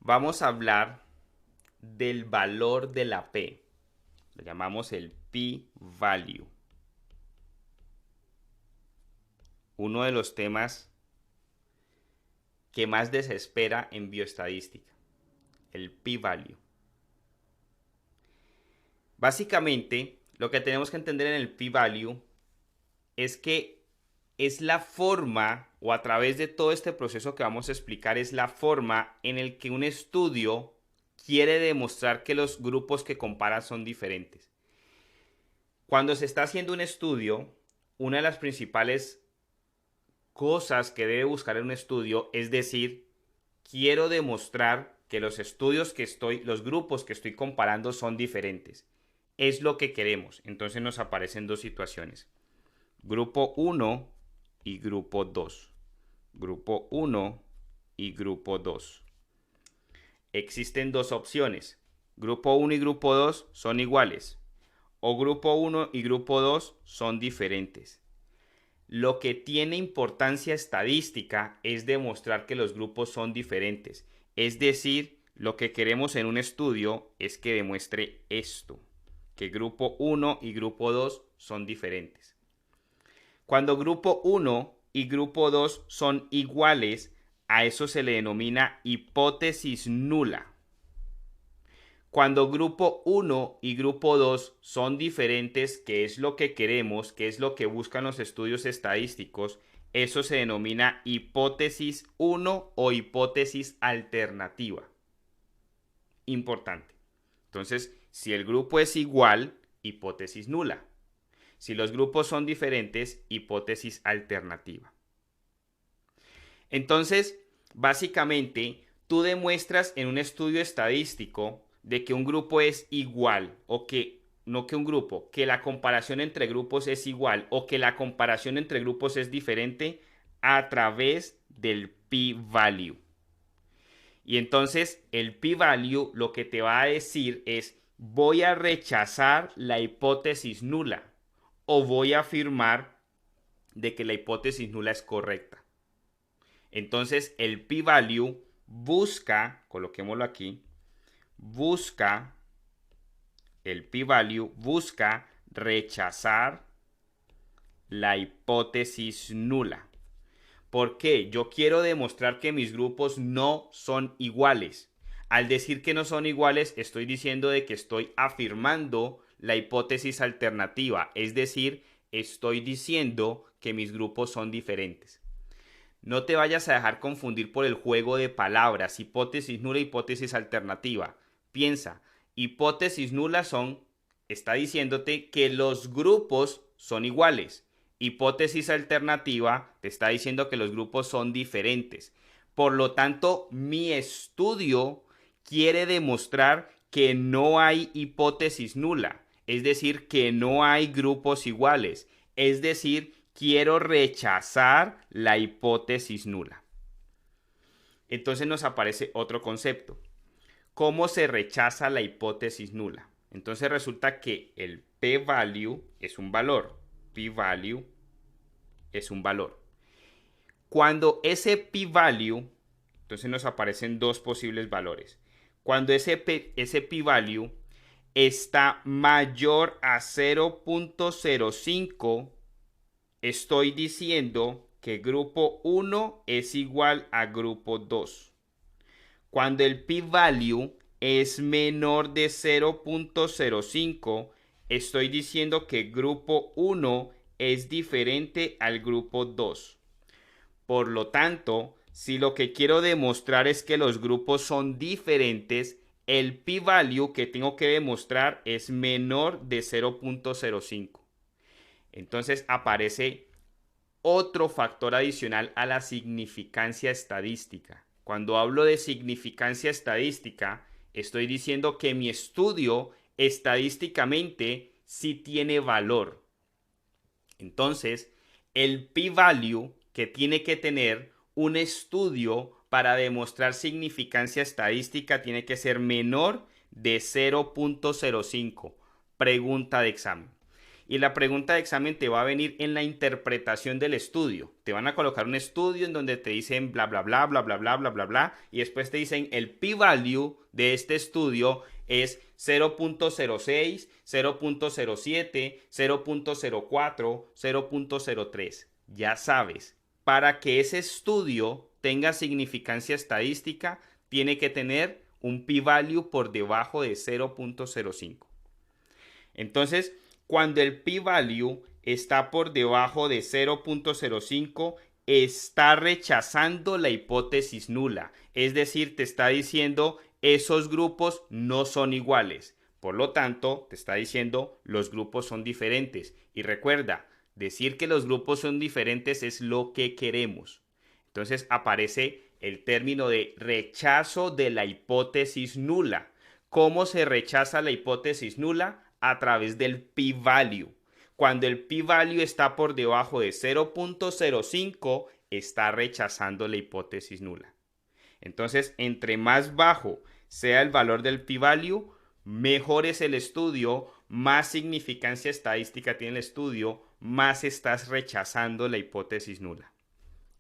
vamos a hablar del valor de la P. Lo llamamos el p-value. Uno de los temas que más desespera en bioestadística, el p-value. Básicamente, lo que tenemos que entender en el p-value es que es la forma, o a través de todo este proceso que vamos a explicar, es la forma en el que un estudio quiere demostrar que los grupos que compara son diferentes. Cuando se está haciendo un estudio, una de las principales cosas que debe buscar en un estudio es decir, quiero demostrar que los los grupos que estoy comparando son diferentes. Es lo que queremos. Entonces nos aparecen dos situaciones. Grupo 1 y grupo 2. Grupo 1 y grupo 2. Existen dos opciones. Grupo 1 y grupo 2 son iguales. O grupo 1 y grupo 2 son diferentes. Lo que tiene importancia estadística es demostrar que los grupos son diferentes. Es decir, lo que queremos en un estudio es que demuestre esto, que grupo 1 y grupo 2 son diferentes. Cuando grupo 1 y grupo 2 son iguales, a eso se le denomina hipótesis nula. Cuando grupo 1 y grupo 2 son diferentes, que es lo que queremos, que es lo que buscan los estudios estadísticos, eso se denomina hipótesis 1 o hipótesis alternativa. Importante. Entonces, si el grupo es igual, hipótesis nula. Si los grupos son diferentes, hipótesis alternativa. Entonces, básicamente, tú demuestras en un estudio estadístico de que un grupo es igual o que no que un grupo, que la comparación entre grupos es igual o que la comparación entre grupos es diferente a través del p-value. Y entonces el p-value lo que te va a decir es voy a rechazar la hipótesis nula o voy a afirmar de que la hipótesis nula es correcta. Entonces el p-value busca, coloquémoslo aquí, el p-value busca rechazar la hipótesis nula. ¿Por qué? Yo quiero demostrar que mis grupos no son iguales. Al decir que no son iguales, estoy diciendo de que estoy afirmando la hipótesis alternativa, es decir, estoy diciendo que mis grupos son diferentes. No te vayas a dejar confundir por el juego de palabras, hipótesis nula, hipótesis alternativa. Piensa, hipótesis nula está diciéndote que los grupos son iguales. Hipótesis alternativa te está diciendo que los grupos son diferentes. Por lo tanto, mi estudio quiere demostrar que no hay hipótesis nula, es decir, que no hay grupos iguales, es decir, quiero rechazar la hipótesis nula. Entonces nos aparece otro concepto. ¿Cómo se rechaza la hipótesis nula? Entonces resulta que el p-value es un valor. P-value es un valor. Cuando ese p-value, entonces nos aparecen dos posibles valores. Cuando ese p-value está mayor a 0.05, estoy diciendo que grupo 1 es igual a grupo 2. Cuando el p-value es menor de 0.05, estoy diciendo que grupo 1 es diferente al grupo 2. Por lo tanto, si lo que quiero demostrar es que los grupos son diferentes, el p-value que tengo que demostrar es menor de 0.05. Entonces aparece otro factor adicional a la significancia estadística. Cuando hablo de significancia estadística, estoy diciendo que mi estudio estadísticamente sí tiene valor. Entonces, el p-value que tiene que tener un estudio para demostrar significancia estadística tiene que ser menor de 0.05. Pregunta de examen. Y la pregunta de examen te va a venir en la interpretación del estudio. Te van a colocar un estudio en donde te dicen bla, bla, bla, bla, bla, bla, bla, bla, bla, y después te dicen el p-value de este estudio es 0.06, 0.07, 0.04, 0.03. Ya sabes, para que ese estudio tenga significancia estadística, tiene que tener un p-value por debajo de 0.05. Entonces, cuando el p-value está por debajo de 0.05, está rechazando la hipótesis nula. Es decir, te está diciendo esos grupos no son iguales. Por lo tanto, te está diciendo los grupos son diferentes. Y recuerda, decir que los grupos son diferentes es lo que queremos. Entonces aparece el término de rechazo de la hipótesis nula. ¿Cómo se rechaza la hipótesis nula? A través del p-value. Cuando el p-value está por debajo de 0.05, está rechazando la hipótesis nula. Entonces, entre más bajo sea el valor del p-value, mejor es el estudio, más significancia estadística tiene el estudio, más estás rechazando la hipótesis nula.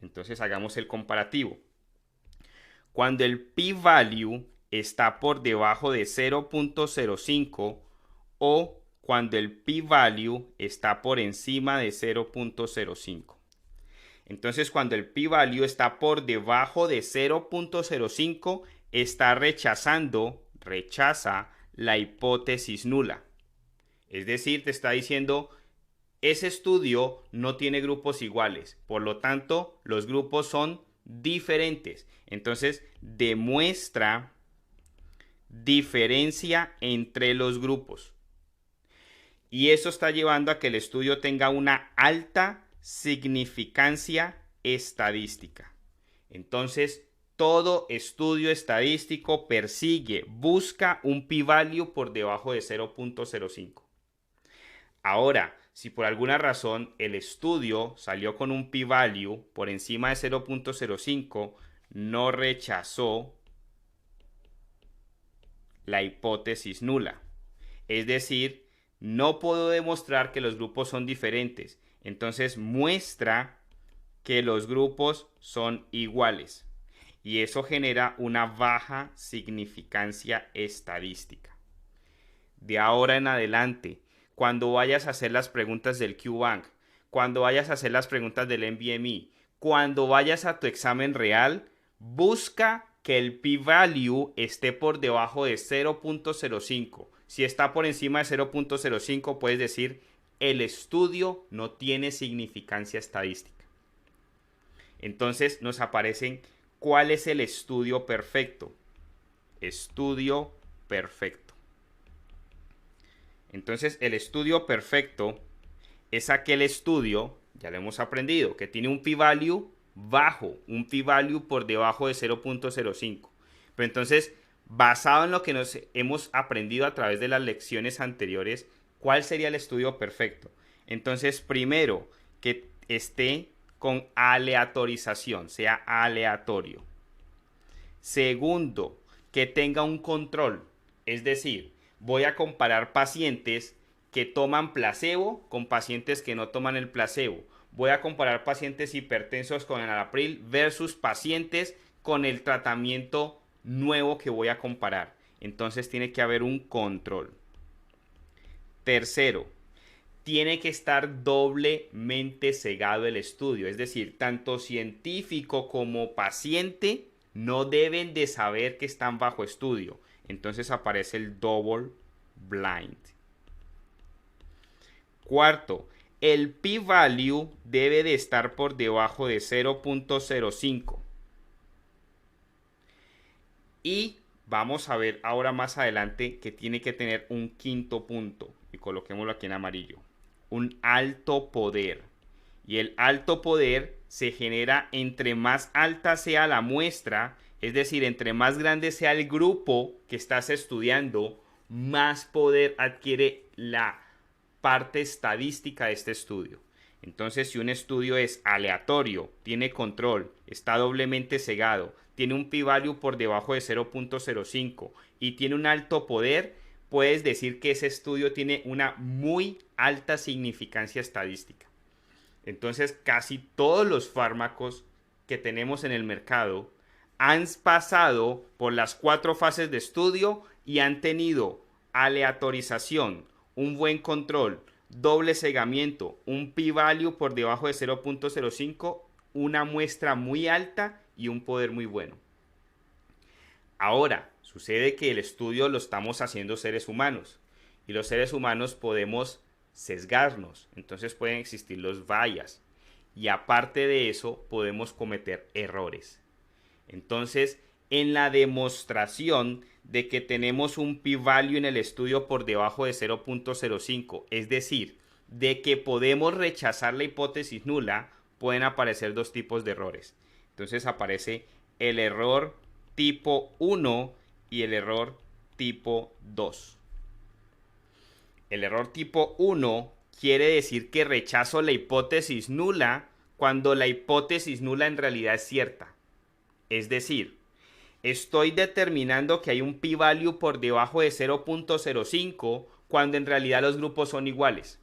Entonces, hagamos el comparativo. Cuando el p-value está por debajo de 0.05 o cuando el p-value está por encima de 0.05. Entonces, cuando el p-value está por debajo de 0.05, está rechaza la hipótesis nula. Es decir, te está diciendo, ese estudio no tiene grupos iguales, por lo tanto, los grupos son diferentes. Entonces, demuestra diferencia entre los grupos. Y eso está llevando a que el estudio tenga una alta significancia estadística. Entonces, todo estudio estadístico busca un p-value por debajo de 0.05. Ahora, si por alguna razón el estudio salió con un p-value por encima de 0.05, no rechazó la hipótesis nula. Es decir, no puedo demostrar que los grupos son diferentes. Entonces muestra que los grupos son iguales. Y eso genera una baja significancia estadística. De ahora en adelante, cuando vayas a hacer las preguntas del QBank, cuando vayas a hacer las preguntas del NBME, cuando vayas a tu examen real, busca que el p-value esté por debajo de 0.05. Si está por encima de 0.05, puedes decir, el estudio no tiene significancia estadística. Entonces nos aparecen, ¿cuál es el estudio perfecto? Estudio perfecto. Entonces, el estudio perfecto es aquel estudio, ya lo hemos aprendido, que tiene un p-value bajo, un p-value por debajo de 0.05. Pero entonces, basado en lo que nos hemos aprendido a través de las lecciones anteriores, ¿cuál sería el estudio perfecto? Entonces, primero, que esté con aleatorización, sea aleatorio. Segundo, que tenga un control, es decir, voy a comparar pacientes que toman placebo con pacientes que no toman el placebo. Voy a comparar pacientes hipertensos con el enalapril versus pacientes con el tratamiento nuevo que voy a comparar. Entonces tiene que haber un control. Tercero, tiene que estar doblemente cegado el estudio. Es decir, tanto científico como paciente no deben de saber que están bajo estudio. Entonces aparece el double blind. Cuarto, el p-value debe de estar por debajo de 0.05. Y vamos a ver ahora más adelante que tiene que tener un quinto punto. Y coloquémoslo aquí en amarillo. Un alto poder. Y el alto poder se genera entre más alta sea la muestra, es decir, entre más grande sea el grupo que estás estudiando, más poder adquiere la parte estadística de este estudio. Entonces, si un estudio es aleatorio, tiene control, está doblemente cegado, tiene un p-value por debajo de 0.05 y tiene un alto poder, puedes decir que ese estudio tiene una muy alta significancia estadística. Entonces, casi todos los fármacos que tenemos en el mercado han pasado por las 4 fases de estudio y han tenido aleatorización, un buen control, doble cegamiento, un p-value por debajo de 0.05, una muestra muy alta y un poder muy bueno. Ahora, sucede que el estudio lo estamos haciendo seres humanos y los seres humanos podemos sesgarnos, entonces pueden existir los bias y aparte de eso podemos cometer errores. Entonces, en la demostración de que tenemos un p-value en el estudio por debajo de 0.05, es decir, de que podemos rechazar la hipótesis nula, pueden aparecer 2 tipos de errores. Entonces aparece el error tipo 1 y el error tipo 2. El error tipo 1 quiere decir que rechazo la hipótesis nula cuando la hipótesis nula en realidad es cierta. Es decir, estoy determinando que hay un p-value por debajo de 0.05 cuando en realidad los grupos son iguales.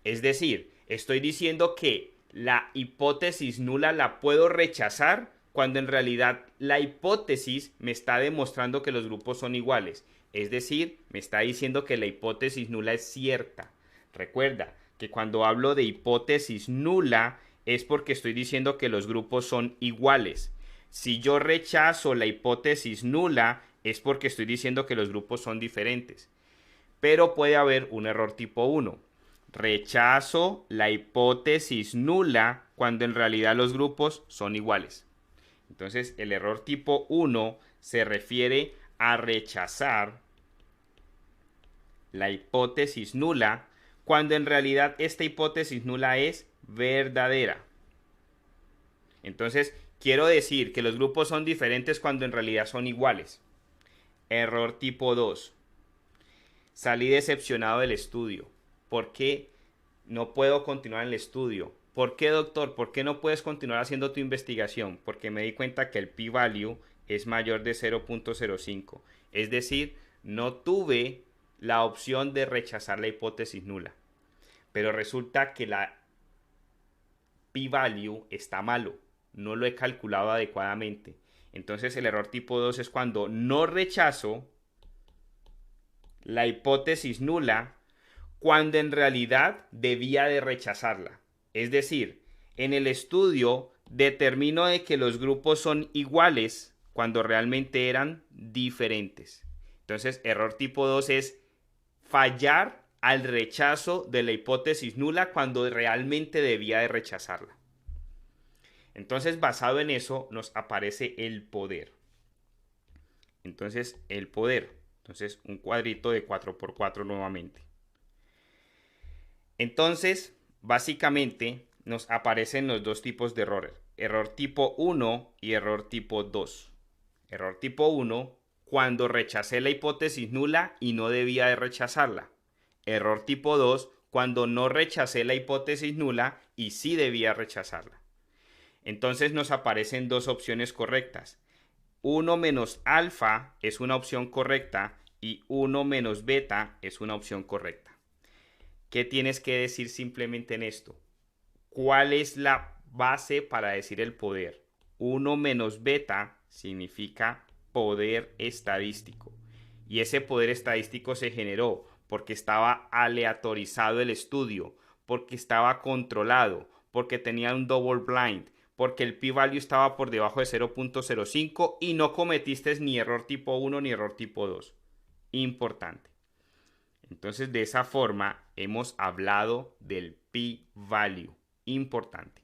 Es decir, estoy diciendo que la hipótesis nula la puedo rechazar cuando en realidad la hipótesis me está demostrando que los grupos son iguales. Es decir, me está diciendo que la hipótesis nula es cierta. Recuerda que cuando hablo de hipótesis nula es porque estoy diciendo que los grupos son iguales. Si yo rechazo la hipótesis nula es porque estoy diciendo que los grupos son diferentes. Pero puede haber un error tipo 1. Rechazo la hipótesis nula cuando en realidad los grupos son iguales. Entonces, el error tipo 1 se refiere a rechazar la hipótesis nula cuando en realidad esta hipótesis nula es verdadera. Entonces, quiero decir que los grupos son diferentes cuando en realidad son iguales. Error tipo 2. Salí decepcionado del estudio. ¿Por qué no puedo continuar en el estudio? ¿Por qué, doctor? ¿Por qué no puedes continuar haciendo tu investigación? Porque me di cuenta que el p-value es mayor de 0.05. Es decir, no tuve la opción de rechazar la hipótesis nula. Pero resulta que la p-value está malo. No lo he calculado adecuadamente. Entonces el error tipo 2 es cuando no rechazo la hipótesis nula cuando en realidad debía de rechazarla. Es decir, en el estudio determino de que los grupos son iguales cuando realmente eran diferentes. Entonces, error tipo 2 es fallar al rechazo de la hipótesis nula cuando realmente debía de rechazarla. Entonces, basado en eso, nos aparece el poder. Entonces, el poder. Entonces, un cuadrito de 4x4 nuevamente. Entonces, básicamente, nos aparecen los 2 tipos de errores. Error tipo 1 y error tipo 2. Error tipo 1, cuando rechacé la hipótesis nula y no debía de rechazarla. Error tipo 2, cuando no rechacé la hipótesis nula y sí debía rechazarla. Entonces nos aparecen 2 opciones correctas. 1 menos alfa es una opción correcta y 1 menos beta es una opción correcta. ¿Qué tienes que decir simplemente en esto? ¿Cuál es la base para decir el poder? 1 menos beta significa poder estadístico. Y ese poder estadístico se generó porque estaba aleatorizado el estudio, porque estaba controlado, porque tenía un double blind, porque el p-value estaba por debajo de 0.05 y no cometiste ni error tipo 1 ni error tipo 2. Importante. Entonces, de esa forma hemos hablado del p-value. Importante.